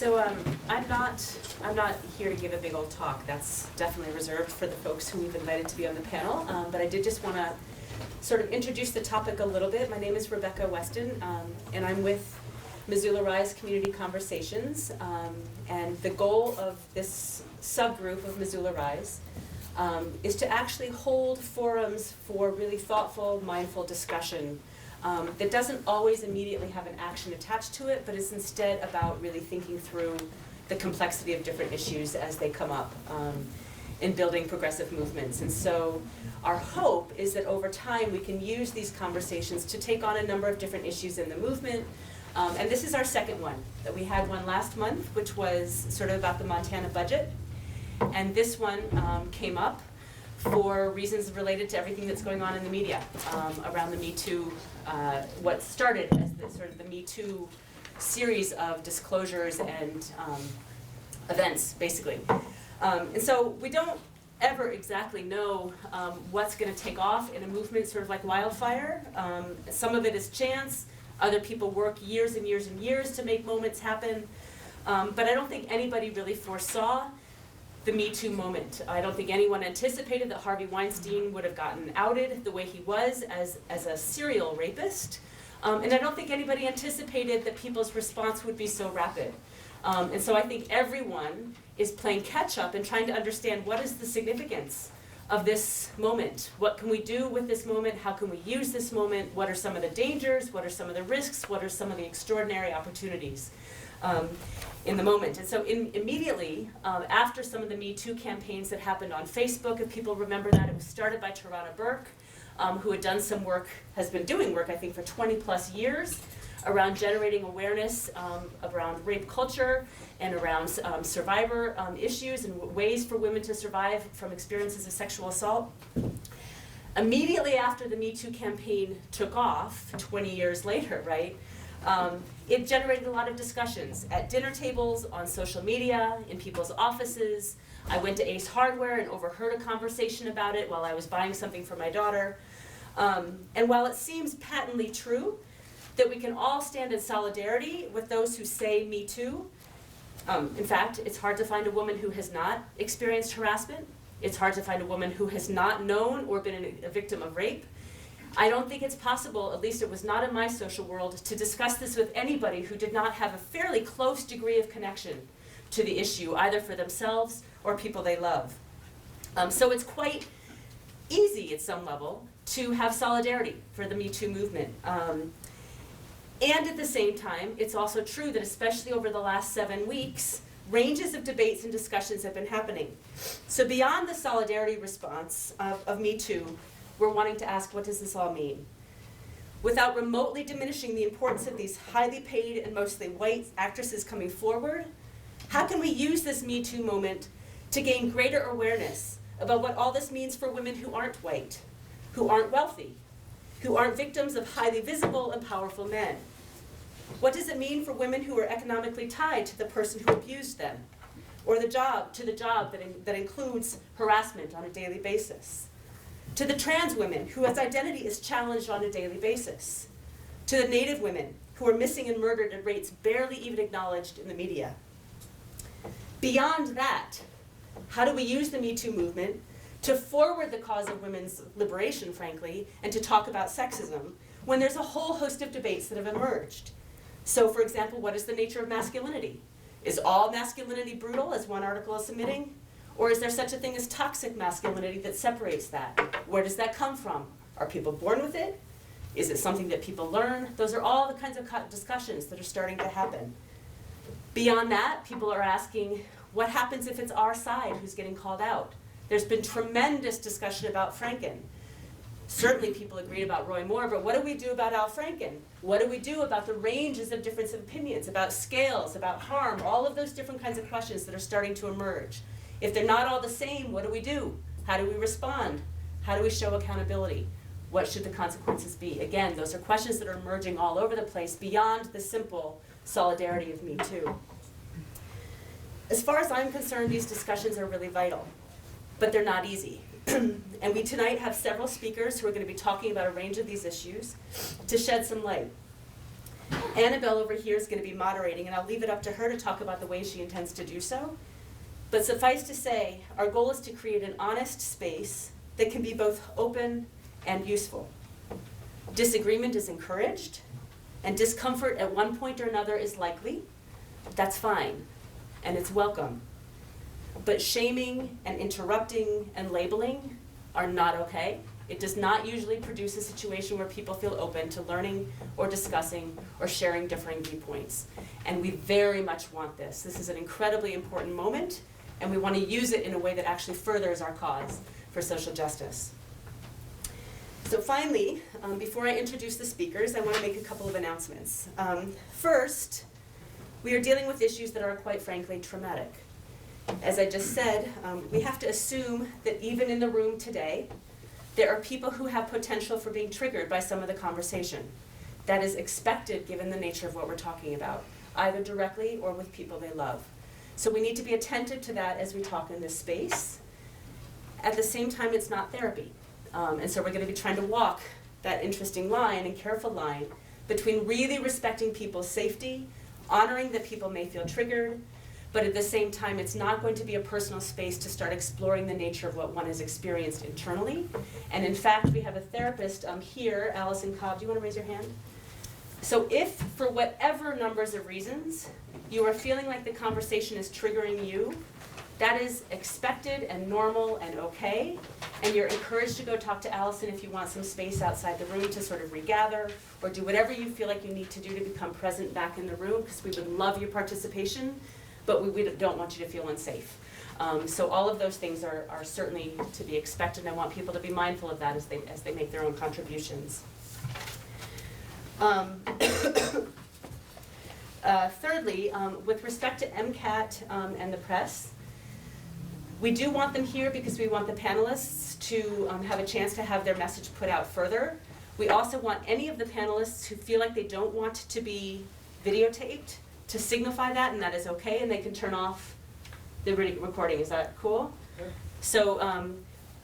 I'm not here to give a big old talk. That's definitely reserved for the folks who we've invited to be on the panel. But I did just want to sort of introduce the topic a little bit. My name is Rebecca Weston, and I'm with Missoula Rise Community Conversations. And the goal of this subgroup of Missoula Rise is to actually hold forums for really thoughtful, mindful discussion that doesn't always immediately have an action attached to it, but is instead about really thinking through the complexity of different issues as they come up in building progressive movements. And so our hope is that over time we can use these conversations to take on a number of different issues in the movement. And this is our second one. That we had one last month, which was sort of about the Montana budget. And this one came up for reasons related to everything that's going on in the media around the Me Too, what started as the sort of the Me Too series of disclosures and events, basically. And so we don't ever exactly know what's going to take off in a movement sort of like wildfire. Some of it is chance. Other people work years and years and years to make moments happen. But I don't think anybody really foresaw the Me Too moment. I don't think anyone anticipated that Harvey Weinstein would have gotten outed the way he was as a serial rapist. And I don't think anybody anticipated that people's response would be so rapid. And so I think everyone is playing catch up and trying to understand what is the significance of this moment. What can we do with this moment? How can we use this moment? What are some of the dangers? What are some of the risks? What are some of the extraordinary opportunities in the moment? And so immediately after some of the Me Too campaigns that happened on Facebook, if people remember that, it was started by Tarana Burke, who had done some work, has been doing work, I think, for 20 plus years around generating awareness around rape culture and around survivor issues and ways for women to survive from experiences of sexual assault. Immediately after the Me Too campaign took off, 20 years later, right, it generated a lot of discussions at dinner tables, on social media, in people's offices. I went to Ace Hardware and overheard a conversation about it while I was buying something for my daughter. And while it seems patently true that we can all stand in solidarity with those who say Me Too, in fact, it's hard to find a woman who has not experienced harassment. It's hard to find a woman who has not known or been a victim of rape. I don't think it's possible, at least it was not in my social world, to discuss this with anybody who did not have a fairly close degree of connection to the issue, either for themselves or people they love. So it's quite easy at some level to have solidarity for the Me Too movement. And at the same time, it's also true that especially over the last 7 weeks, ranges of debates and discussions have been happening. So beyond the solidarity response of Me Too, we're wanting to ask, what does this all mean? Without remotely diminishing the importance of these highly paid and mostly white actresses coming forward, how can we use this Me Too moment to gain greater awareness about what all this means for women who aren't white, who aren't wealthy, who aren't victims of highly visible and powerful men? What does it mean for women who are economically tied to the person who abused them, or the job that includes harassment on a daily basis? To the trans women whose identity is challenged on a daily basis? To the Native women who are missing and murdered at rates barely even acknowledged in the media? Beyond that, how do we use the Me Too movement to forward the cause of women's liberation, frankly, and to talk about sexism when there's a whole host of debates that have emerged? So, for example, what is the nature of masculinity? Is all masculinity brutal, as one article is submitting? Or is there such a thing as toxic masculinity that separates that? Where does that come from? Are people born with it? Is it something that people learn? Those are all the kinds of discussions that are starting to happen. Beyond that, people are asking, what happens if it's our side who's getting called out? There's been tremendous discussion about Franken. Certainly people agreed about Roy Moore, but what do we do about Al Franken? What do we do about the ranges of difference of opinions, about scales, about harm, all of those different kinds of questions that are starting to emerge? If they're not all the same, what do we do? How do we respond? How do we show accountability? What should the consequences be? Again, those are questions that are emerging all over the place beyond the simple solidarity of Me Too. As far as I'm concerned, these discussions are really vital, but they're not easy. And we tonight have several speakers who are going to be talking about a range of these issues to shed some light. Annabelle over here is going to be moderating, and I'll leave it up to her to talk about the way she intends to do so. But suffice to say, our goal is to create an honest space that can be both open and useful. Disagreement is encouraged, and discomfort at one point or another is likely. That's fine, and it's welcome. But shaming and interrupting and labeling are not okay. It does not usually produce a situation where people feel open to learning or discussing or sharing differing viewpoints. And we very much want this. This is an incredibly important moment, and we want to use it in a way that actually furthers our cause for social justice. So finally, before I introduce the speakers, I want to make a couple of announcements. First, we are dealing with issues that are quite frankly traumatic. As I just said, we have to assume that even in the room today, there are people who have potential for being triggered by some of the conversation. That is expected given the nature of what we're talking about, either directly or with people they love. So we need to be attentive to that as we talk in this space. At the same time, it's not therapy. And so we're going to be trying to walk that interesting line and careful line between really respecting people's safety, honoring that people may feel triggered, but at the same time, it's not going to be a personal space to start exploring the nature of what one has experienced internally. And in fact, we have a therapist here, Allison Cobb. Do you want to raise your hand? So if, for whatever numbers of reasons, you are feeling like the conversation is triggering you, that is expected and normal and okay. And you're encouraged to go talk to Allison if you want some space outside the room to sort of regather or do whatever you feel like you need to do to become present back in the room, because we would love your participation, but we don't want you to feel unsafe. So all of those things are certainly to be expected, and I want people to be mindful of that as they make their own contributions. Thirdly, with respect to MCAT and the press, we do want them here because we want the panelists to have a chance to have their message put out further. We also want any of the panelists who feel like they don't want to be videotaped to signify that, and that is okay, and they can turn off the recording. Is that cool? Sure. So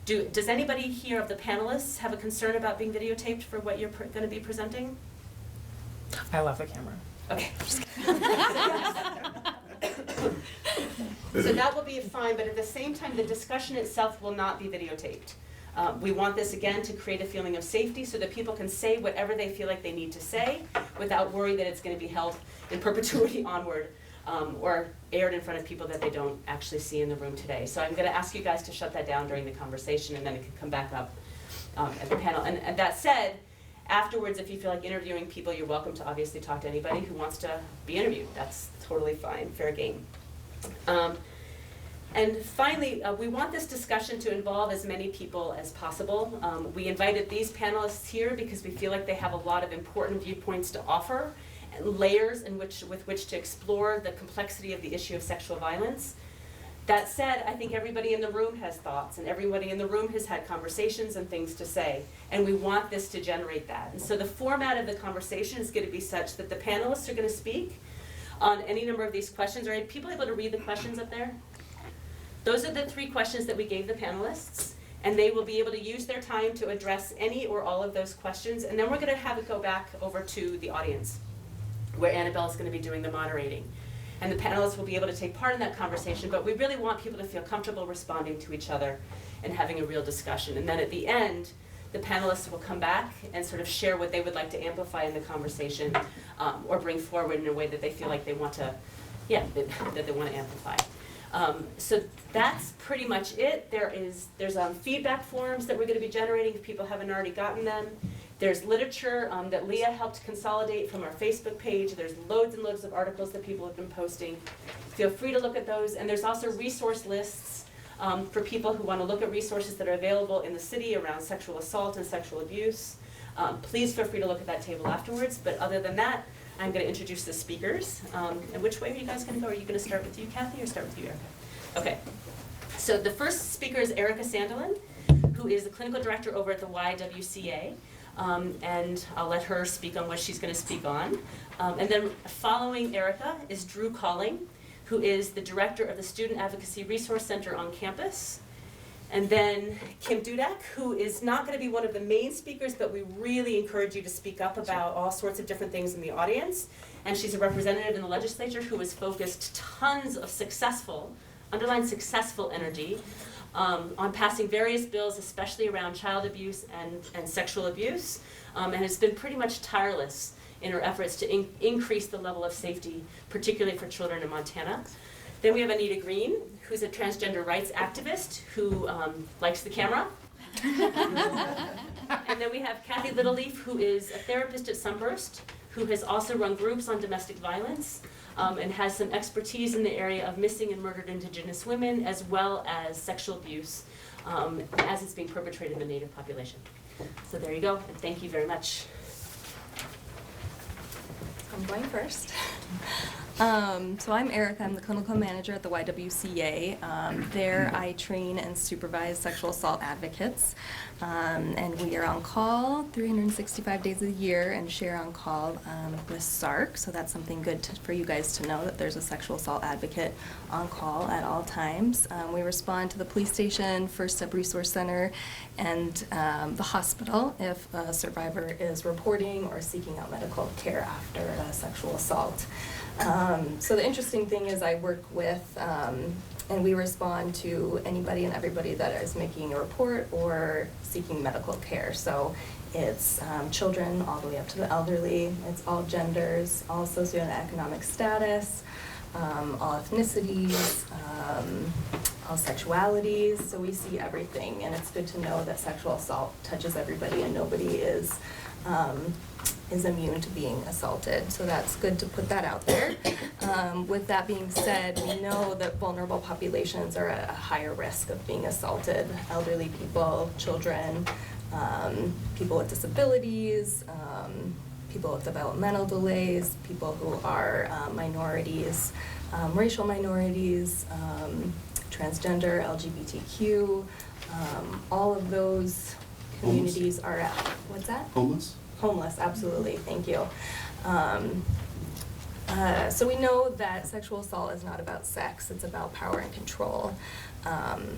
does anybody here of the panelists have a concern about being videotaped for what you're going to be presenting? I love the camera. Okay. So that will be fine, but at the same time, the discussion itself will not be videotaped. We want this, again, to create a feeling of safety so that people can say whatever they feel like they need to say without worry that it's going to be held in perpetuity onward or aired in front of people that they don't actually see in the room today. So I'm going to ask you guys to shut that down during the conversation, and then it can come back up at the panel. And that said, afterwards, if you feel like interviewing people, you're welcome to obviously talk to anybody who wants to be interviewed. That's totally fine, fair game. And finally, we want this discussion to involve as many people as possible. We invited these panelists here because we feel like they have a lot of important viewpoints to offer and layers with which to explore the complexity of the issue of sexual violence. That said, I think everybody in the room has thoughts, and everybody in the room has had conversations and things to say, and we want this to generate that. And so the format of the conversation is going to be such that the panelists are going to speak on any number of these questions. Are people able to read the questions up there? Those are the 3 questions that we gave the panelists, and they will be able to use their time to address any or all of those questions, and then we're going to have it go back over to the audience, where Annabelle is going to be doing the moderating. And the panelists will be able to take part in that conversation, but we really want people to feel comfortable responding to each other and having a real discussion. And then at the end, the panelists will come back and sort of share what they would like to amplify in the conversation or bring forward in a way that they feel like they want to, that they want to amplify. So that's pretty much it. There's feedback forms that we're going to be generating if people haven't already gotten them. There's literature that Leah helped consolidate from our Facebook page. There's loads and loads of articles that people have been posting. Feel free to look at those. And there's also resource lists for people who want to look at resources that are available in the city around sexual assault and sexual abuse. Please feel free to look at that table afterwards. But other than that, I'm going to introduce the speakers. And which way are you guys going to go? Are you going to start with you, Kathy, or start with you, Erica? Okay. So the first speaker is Erica Sandelin, who is the clinical director over at the YWCA. And I'll let her speak on what she's going to speak on. And then following Erica is Drew Calling, who is the director of the Student Advocacy Resource Center on campus. And then Kim Dudak, who is not going to be one of the main speakers, but we really encourage you to speak up about all sorts of different things in the audience. And she's a representative in the legislature who has focused tons of successful, underline successful energy on passing various bills, especially around child abuse and sexual abuse, and has been pretty much tireless in her efforts to increase the level of safety, particularly for children in Montana. Then we have Anita Green, who's a transgender rights activist who likes the camera. And then we have Kathy Littleleaf, who is a therapist at Sunburst, who has also run groups on domestic violence and has some expertise in the area of missing and murdered Indigenous women, as well as sexual abuse as it's being perpetrated in the Native population. So there you go, and thank you very much. I'm going first. So I'm Erica. I'm the clinical manager at the YWCA. There I train and supervise sexual assault advocates. And we are on call 365 days a year and share on call with SARC. So that's something good for you guys to know, that there's a sexual assault advocate on call at all times. We respond to the police station, First Step Resource Center, and the hospital if a survivor is reporting or seeking out medical care after a sexual assault. So the interesting thing is I work with and we respond to anybody and everybody that is making a report or seeking medical care. So it's children all the way up to the elderly. It's all genders, all socioeconomic status, all ethnicities, all sexualities. So we see everything, and it's good to know that sexual assault touches everybody and nobody is immune to being assaulted. So that's good to put that out there. With that being said, we know that vulnerable populations are at a higher risk of being assaulted. Elderly people, children, people with disabilities, people with developmental delays, people who are minorities, racial minorities, transgender, LGBTQ, all of those communities are at, what's that? Homeless? Homeless, absolutely, thank you. So we know that sexual assault is not about sex, it's about power and control.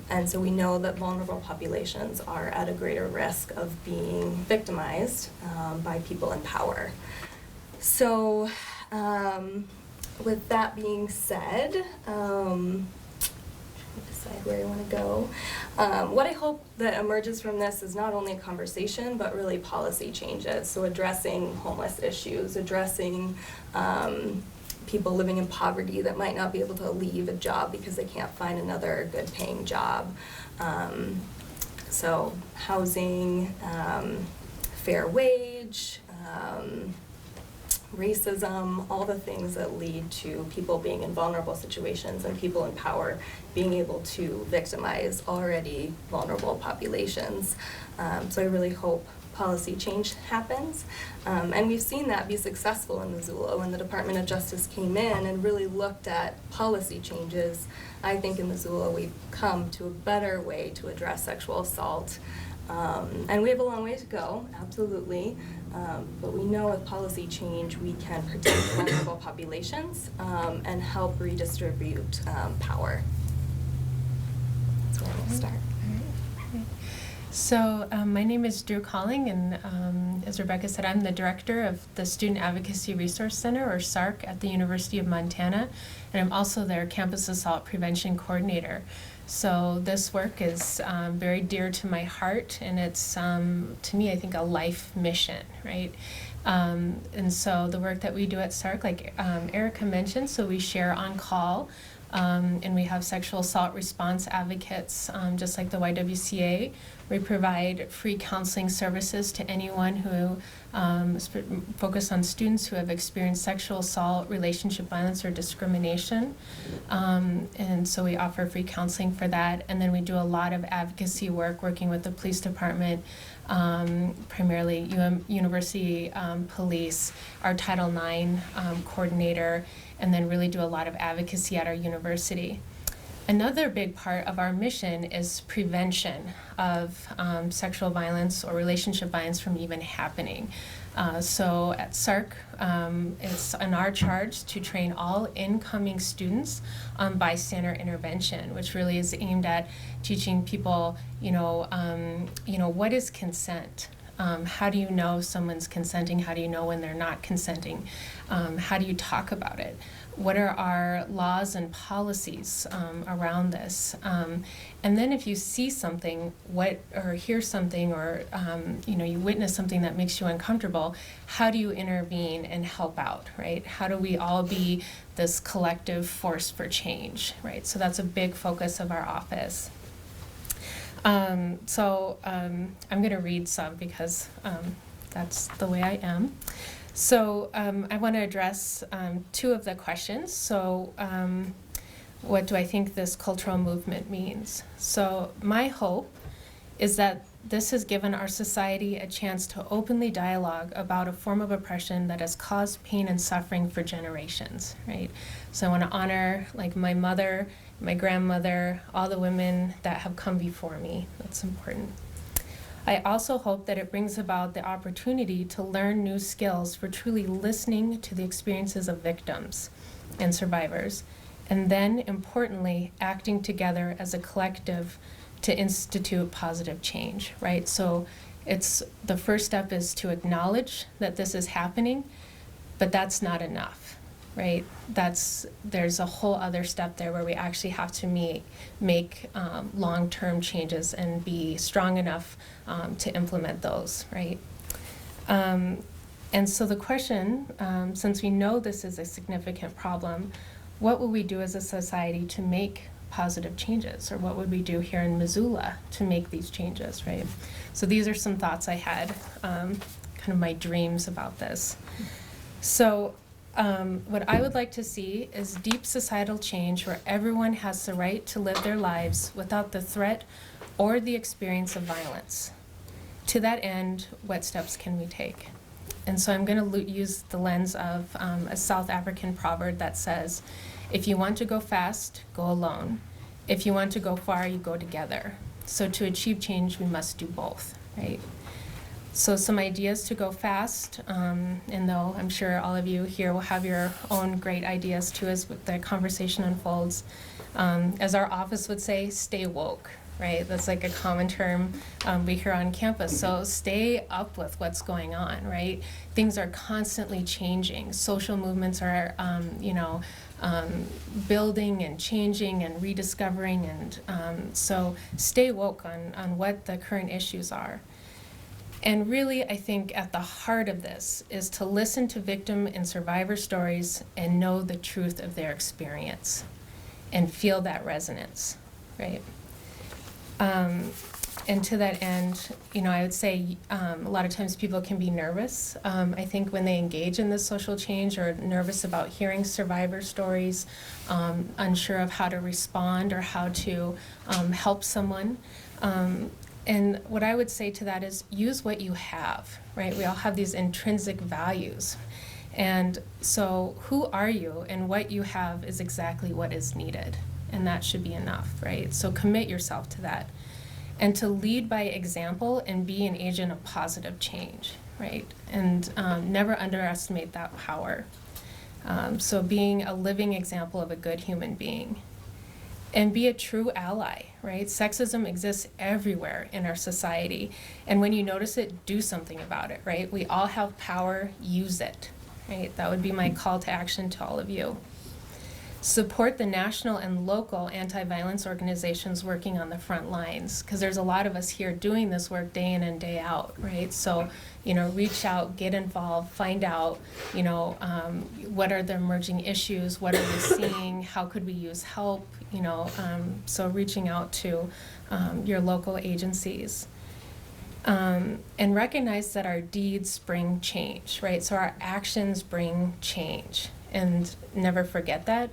And so we know that vulnerable populations are at a greater risk of being victimized by people in power. So with that being said, decide where I want to go. What I hope that emerges from this is not only a conversation, but really policy changes. So addressing homeless issues, addressing people living in poverty that might not be able to leave a job because they can't find another good paying job. So housing, fair wage, racism, all the things that lead to people being in vulnerable situations and people in power being able to victimize already vulnerable populations. So I really hope policy change happens. And we've seen that be successful in Missoula when the Department of Justice came in and really looked at policy changes. I think in Missoula we've come to a better way to address sexual assault. And we have a long way to go, absolutely. But we know with policy change we can protect vulnerable populations and help redistribute power. That's where I'm going to start. So my name is Drew Calling, and as Rebecca said, I'm the director of the Student Advocacy Resource Center, or SARC, at the University of Montana, and I'm also their Campus Assault Prevention Coordinator. So this work is very dear to my heart, and it's, to me, I think, a life mission, right? And so the work that we do at SARC, like Erica mentioned, so we share on call, and we have sexual assault response advocates, just like the YWCA. We provide free counseling services to anyone who focus on students who have experienced sexual assault, relationship violence, or discrimination. And so we offer free counseling for that. And then we do a lot of advocacy work working with the police department, primarily University Police, our Title IX coordinator, and then really do a lot of advocacy at our university. Another big part of our mission is prevention of sexual violence or relationship violence from even happening. So at SARC, it's in our charge to train all incoming students on bystander intervention, which really is aimed at teaching people, what is consent? How do you know someone's consenting? How do you know when they're not consenting? How do you talk about it? What are our laws and policies around this? And then if you see something, or hear something, or you witness something that makes you uncomfortable, how do you intervene and help out, right? How do we all be this collective force for change, right? So that's a big focus of our office. I'm going to read some because that's the way I am. So I want to address two of the questions. So what do I think this cultural movement means? So my hope is that this has given our society a chance to openly dialogue about a form of oppression that has caused pain and suffering for generations, right? So I want to honor like my mother, my grandmother, all the women that have come before me. That's important. I also hope that it brings about the opportunity to learn new skills for truly listening to the experiences of victims and survivors, and then, importantly, acting together as a collective to institute positive change, right? So the first step is to acknowledge that this is happening, but that's not enough, right? There's a whole other step there where we actually have to make long-term changes and be strong enough to implement those, right? And so the question, since we know this is a significant problem, what will we do as a society to make positive changes, or what would we do here in Missoula to make these changes, right? So these are some thoughts I had, kind of my dreams about this. So what I would like to see is deep societal change where everyone has the right to live their lives without the threat or the experience of violence. To that end, what steps can we take? And so I'm going to use the lens of a South African proverb that says, if you want to go fast, go alone. If you want to go far, you go together. So to achieve change, we must do both, right? So some ideas to go fast, and though I'm sure all of you here will have your own great ideas too as the conversation unfolds. As our office would say, stay woke, right? That's like a common term we hear on campus. So stay up with what's going on, right? Things are constantly changing. Social movements are, building and changing and rediscovering, and so stay woke on what the current issues are. And really, I think at the heart of this is to listen to victim and survivor stories and know the truth of their experience and feel that resonance, right? And to that end, I would say a lot of times people can be nervous. I think when they engage in this social change, or nervous about hearing survivor stories, unsure of how to respond or how to help someone. And what I would say to that is use what you have, right? We all have these intrinsic values. And so who are you, and what you have is exactly what is needed. And that should be enough, right? So commit yourself to that. And to lead by example and be an agent of positive change, right? And never underestimate that power. So being a living example of a good human being. And be a true ally, right? Sexism exists everywhere in our society. And when you notice it, do something about it, right? We all have power, use it, right? That would be my call to action to all of you. Support the national and local anti-violence organizations working on the front lines, because there's a lot of us here doing this work day in and day out, right? So, reach out, get involved, find out, what are the emerging issues, what are we seeing, how could we use help, so reaching out to your local agencies. And recognize that our deeds bring change, right? So our actions bring change. And never forget that.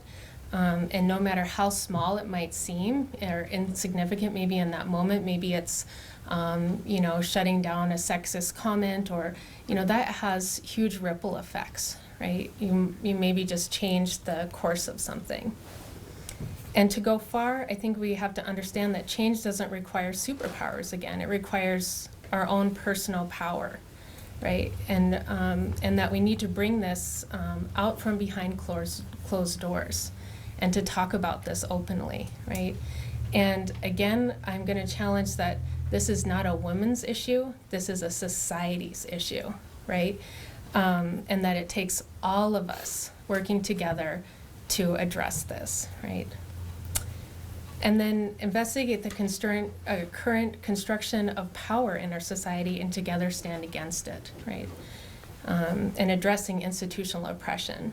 And no matter how small it might seem or insignificant maybe in that moment, maybe it's, shutting down a sexist comment, or, that has huge ripple effects, right? You maybe just change the course of something. And to go far, I think we have to understand that change doesn't require superpowers again. It requires our own personal power. right? And that we need to bring this out from behind closed doors and to talk about this openly, right? And again, I'm going to challenge that this is not a women's issue, this is a society's issue, right? And that it takes all of us working together to address this, right? And then investigate the current construction of power in our society and together stand against it, right? And addressing institutional oppression.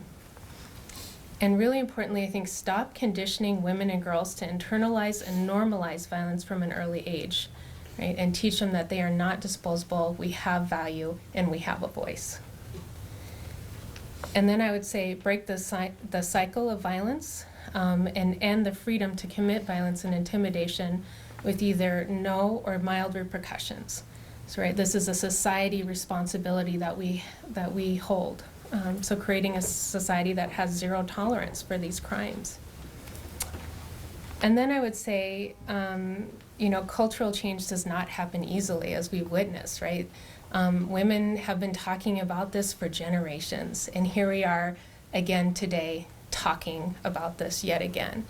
And really importantly, I think stop conditioning women and girls to internalize and normalize violence from an early age, right? And teach them that they are not disposable, we have value, and we have a voice. And then I would say break the cycle of violence and end the freedom to commit violence and intimidation with either no or mild repercussions. So, right, this is a society responsibility that we hold. So creating a society that has zero tolerance for these crimes. And then I would say, cultural change does not happen easily, as we've witnessed, right? Women have been talking about this for generations, and here we are again today talking about this yet again.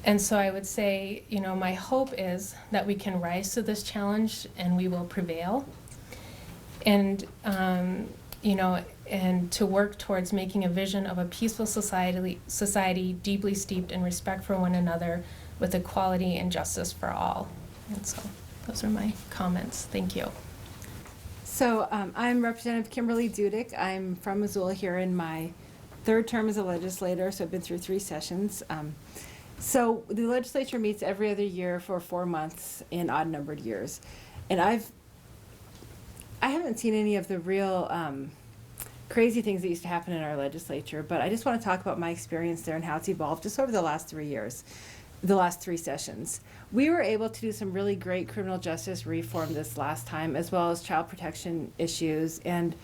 And so I would say, my hope is that we can rise to this challenge and we will prevail. And, and to work towards making a vision of a peaceful society deeply steeped in respect for one another with equality and justice for all. And so those are my comments. Thank you. So I'm Representative Kimberly Dudick. I'm from Missoula here in my third term as a legislator, so I've been through 3 sessions. So the legislature meets every other year for 4 months in odd-numbered years. And I haven't seen any of the real crazy things that used to happen in our legislature, but I just want to talk about my experience there and how it's evolved just over the last 3 years, the last 3 sessions. We were able to do some really great criminal justice reform this last time, as well as child protection issues, and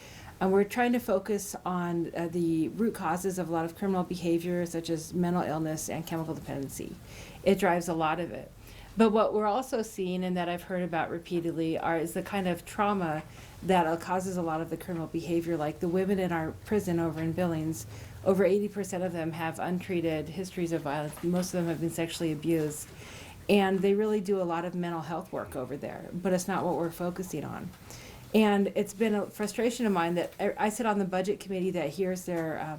we're trying to focus on the root causes of a lot of criminal behavior, such as mental illness and chemical dependency. It drives a lot of it. But what we're also seeing, and that I've heard about repeatedly, is the kind of trauma that causes a lot of the criminal behavior. Like the women in our prison over in Billings, over 80% of them have untreated histories of violence. Most of them have been sexually abused. And they really do a lot of mental health work over there, but it's not what we're focusing on. And it's been a frustration of mine that I sit on the budget committee that hears their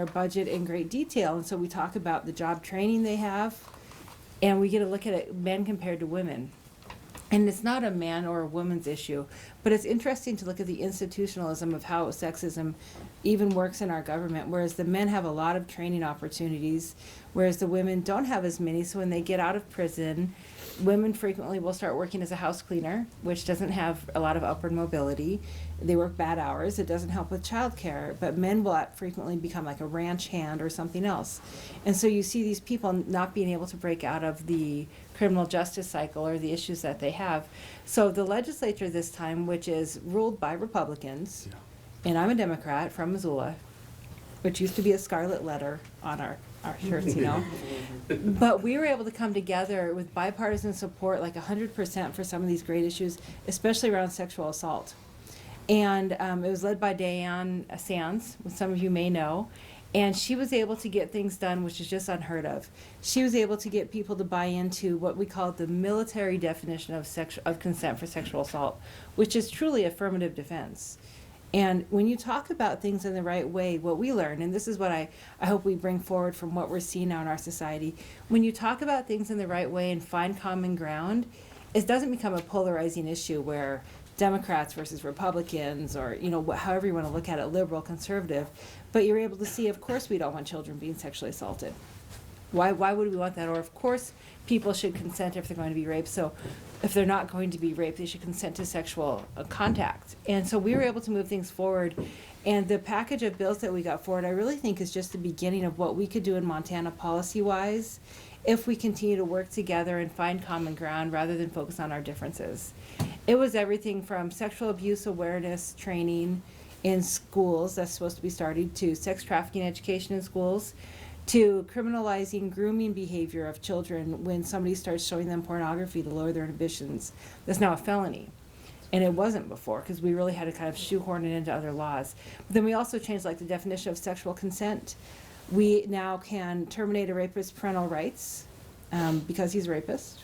budget in great detail. And so we talk about the job training they have, and we get a look at it, men compared to women. And it's not a man or a woman's issue, but it's interesting to look at the institutionalism of how sexism even works in our government, whereas the men have a lot of training opportunities, whereas the women don't have as many. So when they get out of prison, women frequently will start working as a house cleaner, which doesn't have a lot of upward mobility. They work bad hours. It doesn't help with childcare, but men will frequently become like a ranch hand or something else. And so you see these people not being able to break out of the criminal justice cycle or the issues that they have. So the legislature this time, which is ruled by Republicans, and I'm a Democrat from Missoula, which used to be a scarlet letter on our shirts, But we were able to come together with bipartisan support, like 100% for some of these great issues, especially around sexual assault. And it was led by Diane Sands, which some of you may know. And she was able to get things done, which is just unheard of. She was able to get people to buy into what we call the military definition of consent for sexual assault, which is truly affirmative defense. And when you talk about things in the right way, what we learn, and this is what I hope we bring forward from what we're seeing now in our society, when you talk about things in the right way and find common ground, it doesn't become a polarizing issue where Democrats versus Republicans, or however you want to look at it, liberal, conservative, but you're able to see, of course we don't want children being sexually assaulted. Why would we want that? Or of course people should consent if they're going to be raped. So if they're not going to be raped, they should consent to sexual contact. And so we were able to move things forward. And the package of bills that we got forward, I really think is just the beginning of what we could do in Montana policy-wise if we continue to work together and find common ground rather than focus on our differences. It was everything from sexual abuse awareness training in schools, that's supposed to be started, to sex trafficking education in schools, to criminalizing grooming behavior of children when somebody starts showing them pornography to lower their inhibitions. That's now a felony. And it wasn't before, because we really had to kind of shoehorn it into other laws. But then we also changed like the definition of sexual consent. We now can terminate a rapist's parental rights because he's a rapist.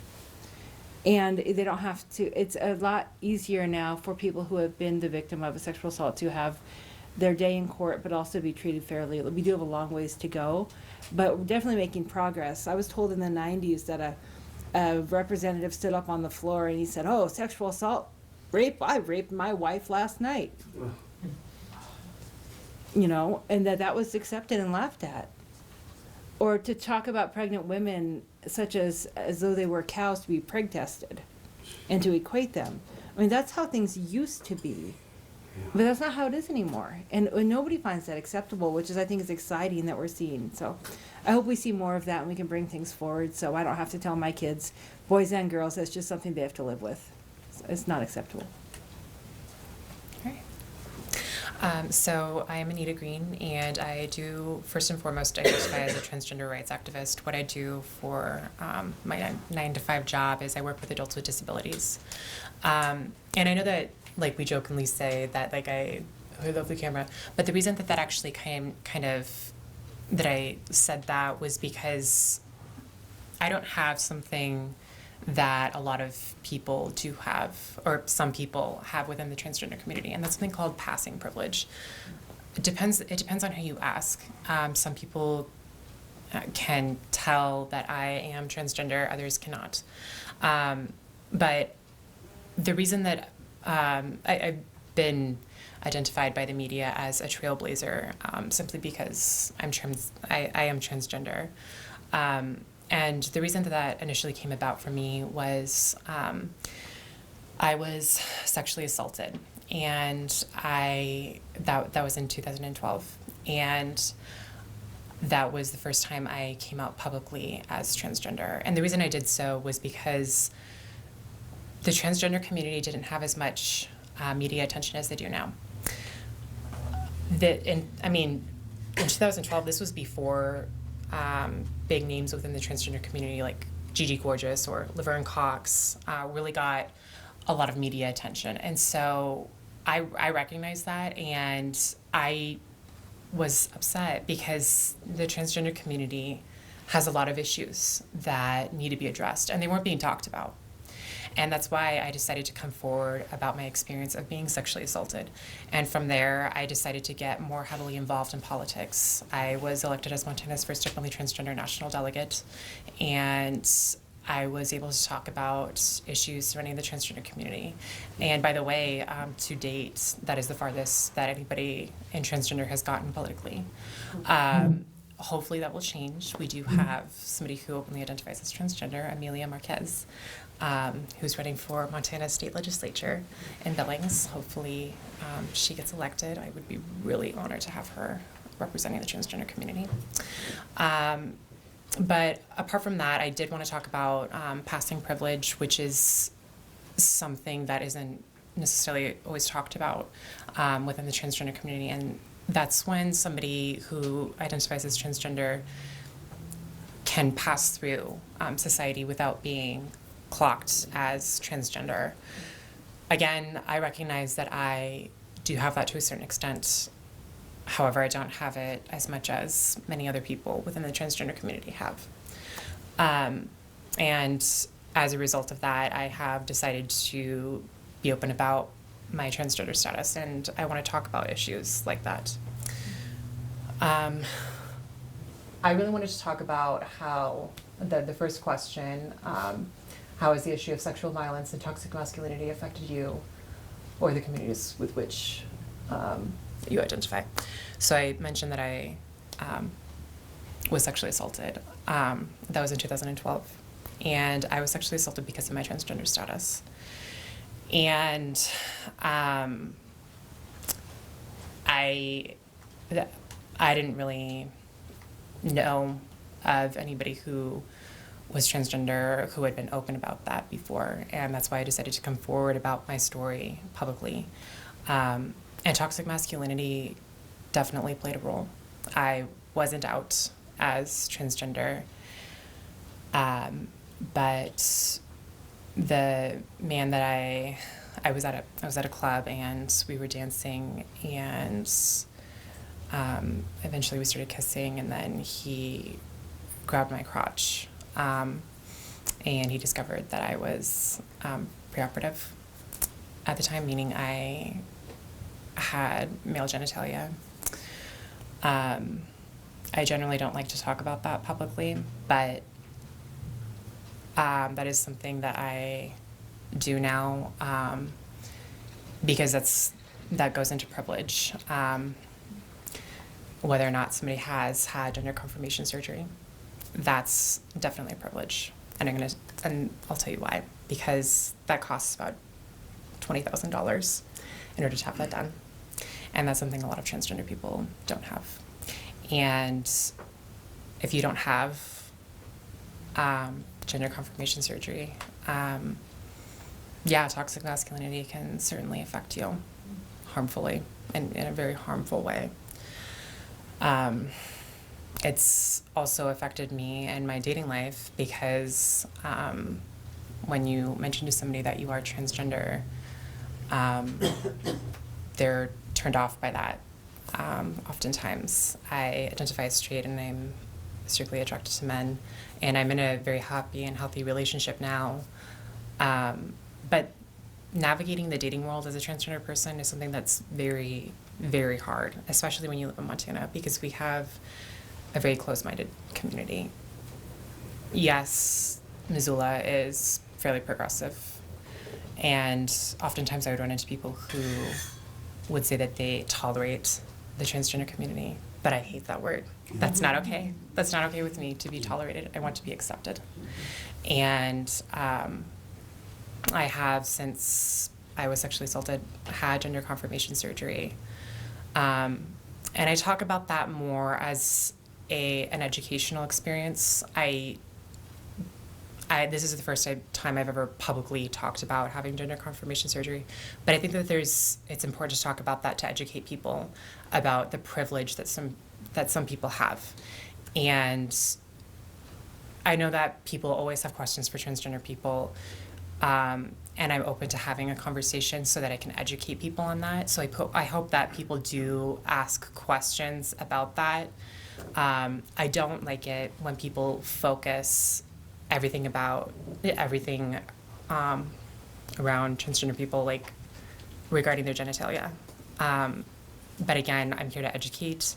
And they don't have to, it's a lot easier now for people who have been the victim of a sexual assault to have their day in court, but also be treated fairly. We do have a long ways to go, but we're definitely making progress. I was told in the 90s that a representative stood up on the floor and he said, "Oh, sexual assault, rape, I raped my wife last night." You know, and that was accepted and laughed at. Or to talk about pregnant women such as though they were cows to be preg tested and to equate them. I mean, that's how things used to be. But that's not how it is anymore. And nobody finds that acceptable, which is, I think, is exciting that we're seeing. So I hope we see more of that and we can bring things forward so I don't have to tell my kids, boys and girls, that's just something they have to live with. It's not acceptable. So I am Anita Green, and I do, first and foremost, identify as a transgender rights activist. What I do for my 9-to-5 job is I work with adults with disabilities. And I know that, like, we jokingly say that, like, I love the camera, but the reason that actually that I said that was because I don't have something that a lot of people do have, or some people have within the transgender community, and that's something called passing privilege. It depends on who you ask. Some people can tell that I am transgender, others cannot. But the reason that I've been identified by the media as a trailblazer, simply because I am transgender. And the reason that initially came about for me was I was sexually assaulted, and that was in 2012, and that was the first time I came out publicly as transgender. And the reason I did so was because the transgender community didn't have as much media attention as they do now. In 2012, this was before big names within the transgender community like Gigi Gorgeous or Laverne Cox really got a lot of media attention. And so I recognized that, and I was upset because the transgender community has a lot of issues that need to be addressed, and they weren't being talked about. And that's why I decided to come forward about my experience of being sexually assaulted. And from there, I decided to get more heavily involved in politics. I was elected as Montana's first openly transgender national delegate, and I was able to talk about issues surrounding the transgender community. And by the way, to date, that is the farthest that anybody in transgender has gotten politically. Hopefully that will change. We do have somebody who openly identifies as transgender, Amelia Marquez, who's running for Montana State Legislature in Billings. Hopefully she gets elected. I would be really honored to have her representing the transgender community. But apart from that, I did want to talk about passing privilege, which is something that isn't necessarily always talked about within the transgender community. And that's when somebody who identifies as transgender can pass through society without being clocked as transgender. Again, I recognize that I do have that to a certain extent. However, I don't have it as much as many other people within the transgender community have. And as a result of that, I have decided to be open about my transgender status, and I want to talk about issues like that. I really wanted to talk about how the first question, how has the issue of sexual violence and toxic masculinity affected you or the communities with which you identify? So I mentioned that I was sexually assaulted. That was in 2012. And I was sexually assaulted because of my transgender status. And I didn't really know of anybody who was transgender who had been open about that before, and that's why I decided to come forward about my story publicly. And toxic masculinity definitely played a role. I wasn't out as transgender, but the man that I I was at a club and we were dancing, and eventually we started kissing, and then he grabbed my crotch, and he discovered that I was preoperative at the time, meaning I had male genitalia. I generally don't like to talk about that publicly, but that is something that I do now, because that goes into privilege. Whether or not somebody has had gender confirmation surgery, that's definitely a privilege, and I'll tell you why. Because that costs about $20,000 in order to have that done, and that's something a lot of transgender people don't have. And if you don't have gender confirmation surgery, toxic masculinity can certainly affect you harmfully, and in a very harmful way. It's also affected me and my dating life, because when you mention to somebody that you are transgender, they're turned off by that. Oftentimes, I identify as straight and I'm strictly attracted to men, and I'm in a very happy and healthy relationship now. But navigating the dating world as a transgender person is something that's very, very hard, especially when you live in Montana, because we have a very closed-minded community. Yes, Missoula is fairly progressive, and oftentimes I would run into people who would say that they tolerate the transgender community, but I hate that word. That's not okay. That's not okay with me to be tolerated. I want to be accepted. And I have, since I was sexually assaulted, had gender confirmation surgery. And I talk about that more as an educational experience. This is the first time I've ever publicly talked about having gender confirmation surgery, but I think that it's important to talk about that, to educate people about the privilege that some people have. And I know that people always have questions for transgender people, and I'm open to having a conversation so that I can educate people on that. So I hope that people do ask questions about that. I don't like it when people focus everything around transgender people, like regarding their genitalia. But again, I'm here to educate,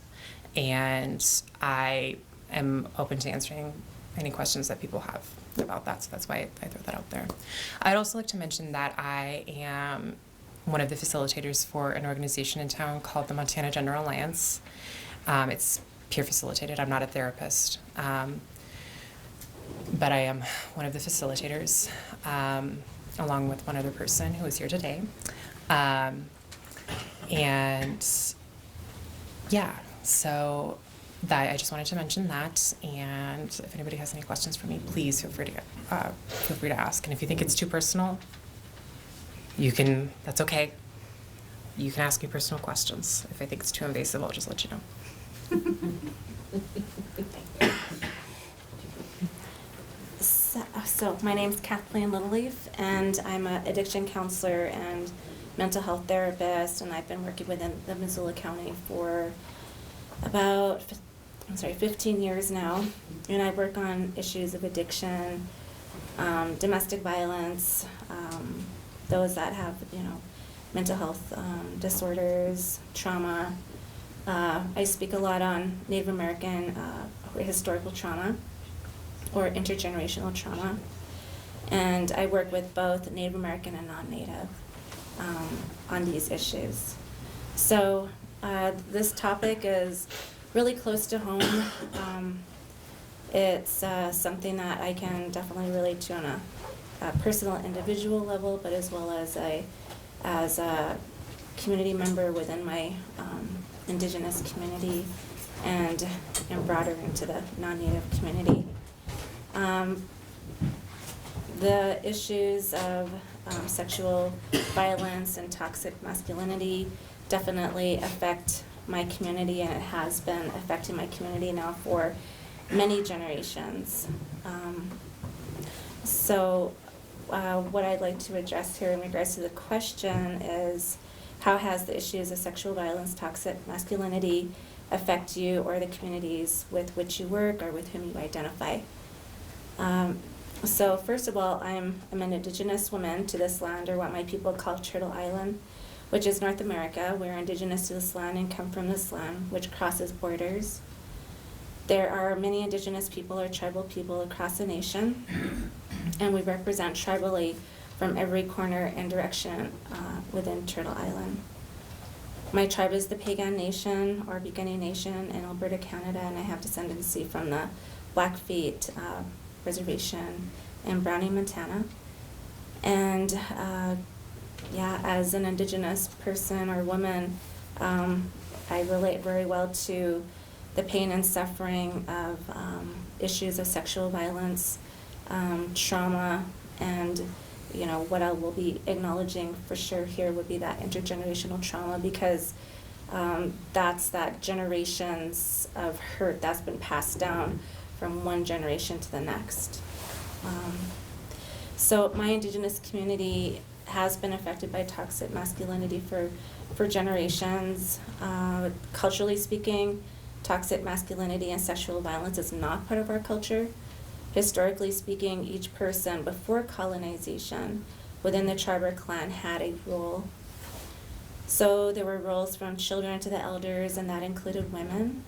and I am open to answering any questions that people have about that. So that's why I throw that out there. I'd also like to mention that I am one of the facilitators for an organization in town called the Montana Gender Alliance. It's peer facilitated. I'm not a therapist. But I am one of the facilitators, along with one other person who is here today. So I just wanted to mention that. And if anybody has any questions for me, please feel free to ask. And if you think it's too personal, that's okay. You can ask me personal questions. If I think it's too invasive, I'll just let you know. So my name's Kathleen Littleleaf, and I'm an addiction counselor and mental health therapist, and I've been working within the Missoula County for about 15 years now, and I work on issues of addiction, domestic violence, those that have, mental health disorders, trauma. I speak a lot on Native American historical trauma or intergenerational trauma, and I work with both Native American and non-Native on these issues. So this topic is really close to home. It's something that I can definitely relate to on a personal, individual level, but as well as a community member within my Indigenous community and broader into the non-Native community. The issues of sexual violence and toxic masculinity definitely affect my community, and it has been affecting my community now for many generations. So what I'd like to address here in regards to the question is, how has the issues of sexual violence, toxic masculinity affect you or the communities with which you work or with whom you identify? So first of all, I'm an Indigenous woman to this land, or what my people call Turtle Island, which is North America. We're Indigenous to this land and come from this land, which crosses borders. There are many Indigenous people or tribal people across the nation, and we represent tribally from every corner and direction within Turtle Island. My tribe is the Pagan Nation, or Beginning Nation, in Alberta, Canada, and I have descendancy from the Blackfeet Reservation in Browning, Montana. And as an Indigenous person or woman, I relate very well to the pain and suffering of issues of sexual violence, trauma, and what I will be acknowledging for sure here would be that intergenerational trauma, because that's that generations of hurt that's been passed down from one generation to the next. So my Indigenous community has been affected by toxic masculinity for generations. Culturally speaking, toxic masculinity and sexual violence is not part of our culture. Historically speaking, each person before colonization within the tribe or clan had a role. So there were roles from children to the elders, and that included women.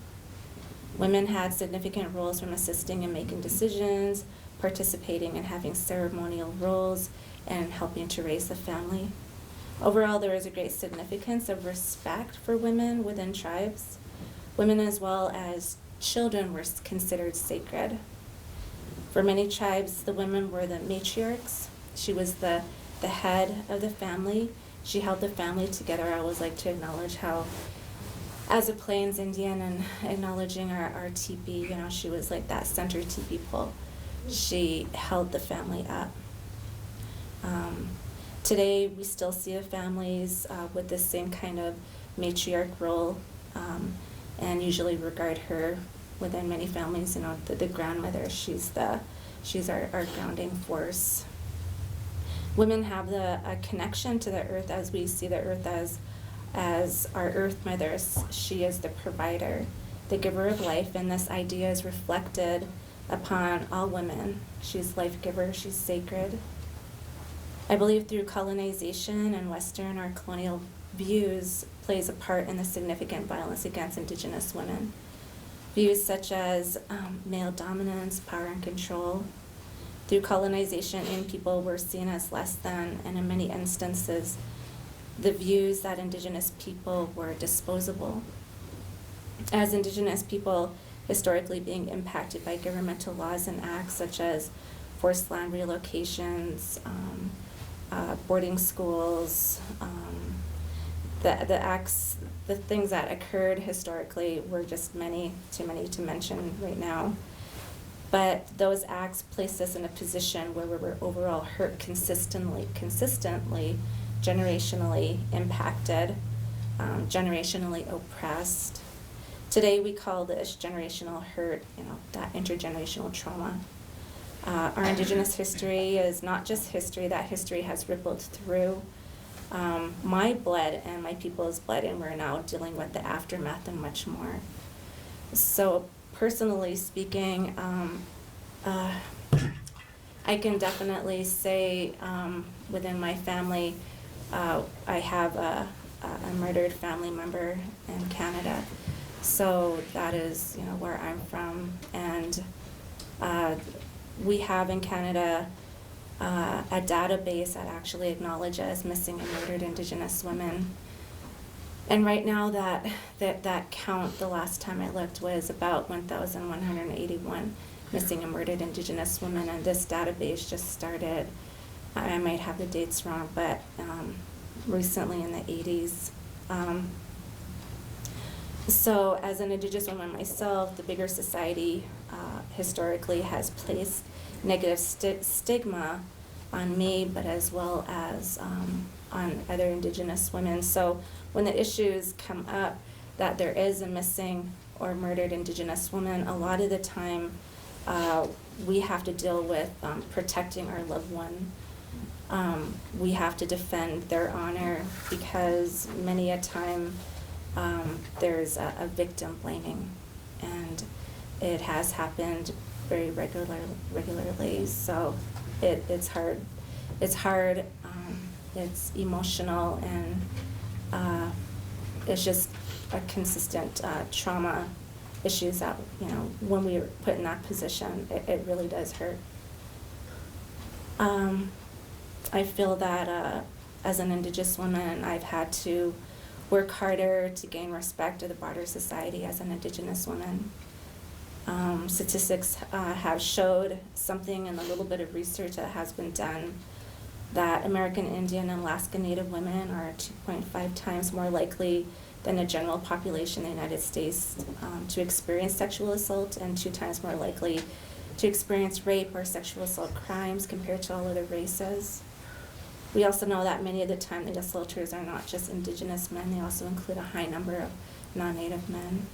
Women had significant roles from assisting in making decisions, participating and having ceremonial roles, and helping to raise the family. Overall, there is a great significance of respect for women within tribes. Women as well as children were considered sacred. For many tribes, the women were the matriarchs. She was the head of the family. She held the family together. I always like to acknowledge how, as a Plains Indian and acknowledging our teepee, she was like that center teepee pole. She held the family up. Today, we still see the families with this same kind of matriarch role, and usually regard her within many families, the grandmother. She's our grounding force. Women have a connection to the earth, as we see the earth as our earth mothers. She is the provider, the giver of life, and this idea is reflected upon all women. She's life giver, she's sacred. I believe through colonization and Western or colonial views plays a part in the significant violence against Indigenous women. Views such as male dominance, power and control. Through colonization, Indian people were seen as less than, and in many instances, the views that Indigenous people were disposable. As Indigenous people historically being impacted by governmental laws and acts such as forced land relocations, boarding schools, the things that occurred historically were just too many to mention right now. But those acts placed us in a position where we were overall hurt consistently, generationally impacted, generationally oppressed. Today we call this generational hurt, that intergenerational trauma. Our Indigenous history is not just history, that history has rippled through my blood and my people's blood, and we're now dealing with the aftermath and much more. So personally speaking, I can definitely say within my family, I have a murdered family member in Canada. So that is, where I'm from, and we have in Canada a database that actually acknowledges missing and murdered Indigenous women. And right now that count, the last time I looked, was about 1,181 missing and murdered Indigenous women, and this database just started, I might have the dates wrong, but recently in the 80s. So as an Indigenous woman myself, the bigger society historically has placed negative stigma on me, but as well as on other Indigenous women. So when the issues come up that there is a missing or murdered Indigenous woman, a lot of the time we have to deal with protecting our loved one we have to defend their honor because many a time there's a victim blaming, and it has happened very regularly. So it's hard. It's hard. It's emotional, and it's just a consistent trauma issues that, you know, when we are put in that position, it really does hurt. I feel that as an Indigenous woman, I've had to work harder to gain respect of the broader society as an Indigenous woman. Statistics have showed something in the little bit of research that has been done that American Indian and Alaska Native women are 2.5 times more likely than the general population in the United States to experience sexual assault, and 2 times more likely to experience rape or sexual assault crimes compared to all other races. We also know that many of the time the assaulters are not just Indigenous men, they also include a high number of non-Native men.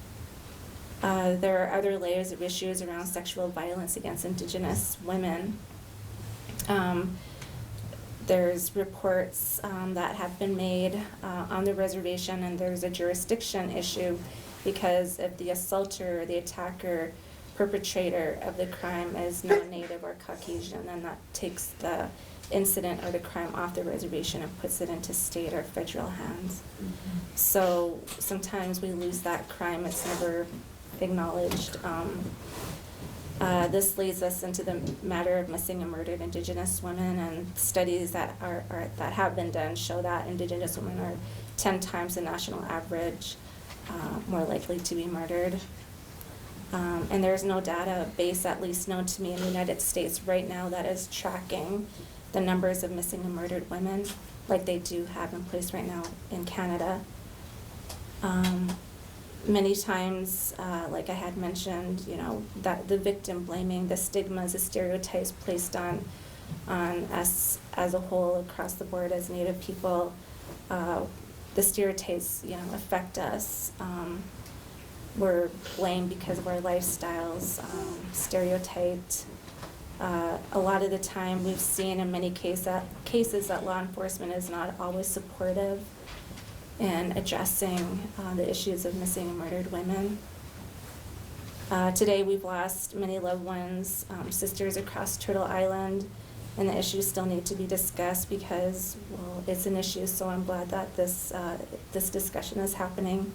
There are other layers of issues around sexual violence against Indigenous women. There's reports that have been made on the reservation, and there's a jurisdiction issue because if the assaulter, the attacker, perpetrator of the crime is non-Native or Caucasian, then that takes the incident or the crime off the reservation and puts it into state or federal hands. Mm-hmm. So sometimes we lose that crime, it's never acknowledged. This leads us into the matter of missing and murdered Indigenous women, and studies that that have been done show that Indigenous women are 10 times the national average more likely to be murdered. And there's no database, at least known to me in the United States right now, that is tracking the numbers of missing and murdered women like they do have in place right now in Canada. Many times, like I had mentioned, you know, that the victim blaming, the stigmas, the stereotypes placed on us as a whole across the board as Native people, the stereotypes, you know, affect us. We're blamed because of our lifestyles, stereotyped. A lot of the time we've seen in many cases that law enforcement is not always supportive in addressing the issues of missing and murdered women. Today we've lost many loved ones, sisters across Turtle Island, and the issues still need to be discussed because, well, it's an issue, so I'm glad that this discussion is happening.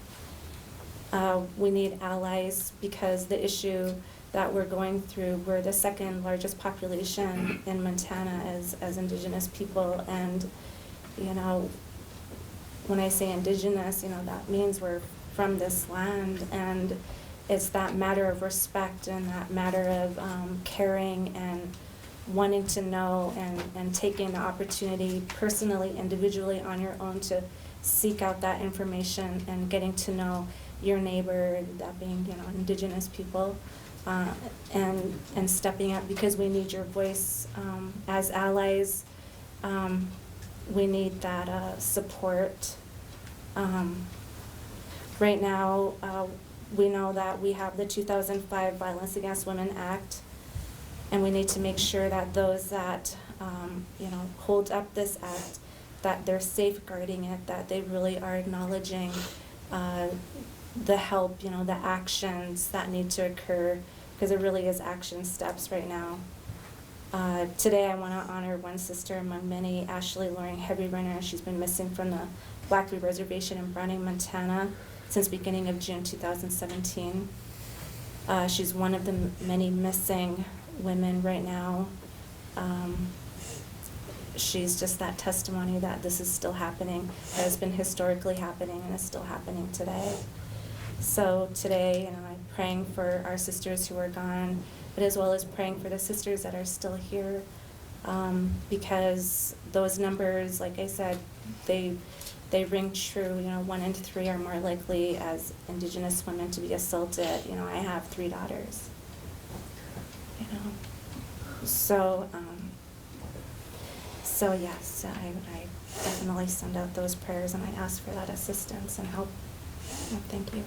We need allies because the issue that we're going through, we're the second largest population in Montana as Indigenous people, and, you know, when I say Indigenous, you know, that means we're from this land, and it's that matter of respect and that matter of caring and wanting to know and taking the opportunity personally, individually on your own to seek out that information and getting to know your neighbor, that being, you know, Indigenous people, and stepping up because we need your voice as allies. We need that support. Right now, we know that we have the 2005 Violence Against Women Act, and we need to make sure that those that you know, hold up this act, that they're safeguarding it, that they really are acknowledging the help, you know, the actions that need to occur, because it really is action steps right now. Today I want to honor one sister among many, Ashley Loring Heavy Runner. She's been missing from the Blackfoot Reservation in Browning, Montana since beginning of June 2017. She's one of the many missing women right now. She's just that testimony that this is still happening, that has been historically happening and is still happening today. So today, you know, I'm praying for our sisters who are gone, but as well as praying for the sisters that are still here, because those numbers, like I said, they ring true. You know, 1 in 3 are more likely as Indigenous women to be assaulted. You know, I have 3 daughters. You know, so yes, I definitely send out those prayers, and I ask for that assistance and help. Well, thank you.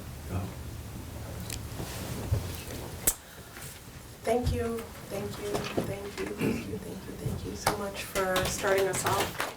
Thank you so much for starting us off.